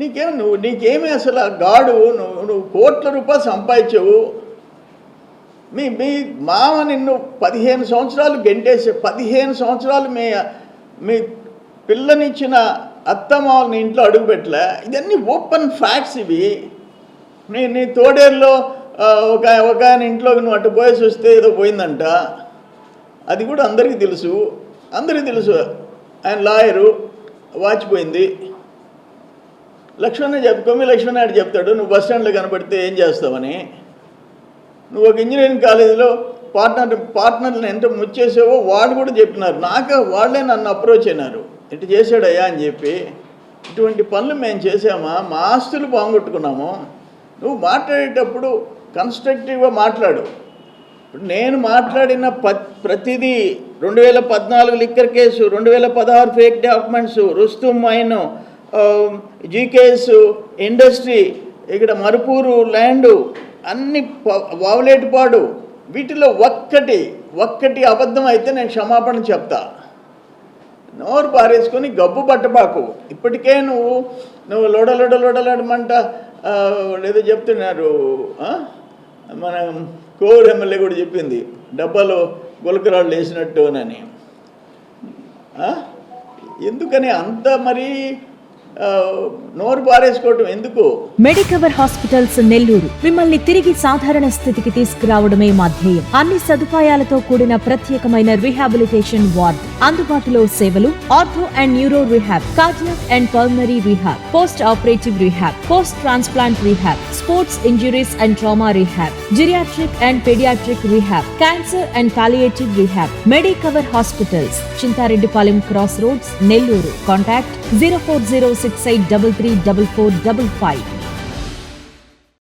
నీకేమి అసలు ఆ గాడు నువ్వు కోట్ల రూపాయలు సంపాదించవు. మీ మామ నిన్ను 15 సంవత్సరాలు గెంటేసి 15 సంవత్సరాలు మీ పిల్లనిచ్చిన అత్తమావని ఇంట్లో అడుగుపెట్టలే. ఇదన్నీ ఓపెన్ ఫ్యాక్ట్స్ ఇవి. నీ తోడేరులో ఒక ఆయన ఇంట్లోకి నువ్వు అటు పోయేసి వస్తే ఏదో పోయిందంట. అది కూడా అందరికీ తెలుసు. ఆయన లాయరు, వాచిపోయింది. లక్ష్మణ్ చెప్తాడు నువ్వు బస్ స్టాండ్లో కనపడితే ఏం చేస్తావని. నువ్వు ఒక ఇంజనీరింగ్ కాలేజీలో పార్ట్నర్లను ఎంత ముచ్చేసావో వాళ్ళు కూడా చెప్పినారు. వాళ్ళే నన్ను అప్రోచ్ అయినారు, ఇటు చేశాడయ్యా అని చెప్పి. ఇటువంటి పనులు మేము చేసామా? మా ఆస్తులు బాగొట్టుకున్నాము. నువ్వు మాట్లాడేటప్పుడు కన్స్ట్రక్టివ్గా మాట్లాడు. ఇప్పుడు నేను మాట్లాడిన ప్రతిదీ 2014 liquor case, 2016 fake documents, Rustum mine, GKS industry, ఇక్కడ మరుపూరు ల్యాండు, అన్ని వావులేటిపాడు, వీటిలో ఒక్కటి అబద్ధం అయితే నేను క్షమాపణ చెప్తా. నోరు పారేసుకొని గబ్బు పట్టబాకు. ఇప్పటికే నువ్వు లొడలొడమంట ఏదో చెప్తున్నారు. మన కోర్ ఎమ్మెల్యే కూడా చెప్పింది డబ్బాలో గులకరాళ్ళు వేసినట్టు అని. ఎందుకని అంత మరి నోరు పారేసుకోవటం ఎందుకు? మెడికవర్ హాస్పిటల్స్ నెల్లూరు మిమ్మల్ని తిరిగి సాధారణ స్థితికి తీసుకురావడమే మా ధ్యేయం. అన్ని సదుపాయాలతో కూడిన ప్రత్యేకమైన రీహాబిలిటేషన్ వార్డ్, అందుబాటులో సేవలు ortho and neuro rehab, cardiac and pulmonary rehab, post operative rehab, post transplant rehab, sports injuries and trauma rehab, geriatric and paediatric rehab, cancer and palliative rehab. Medicover hospitals, Chintareddypalem cross roads, Nellore. Contact 040683344555.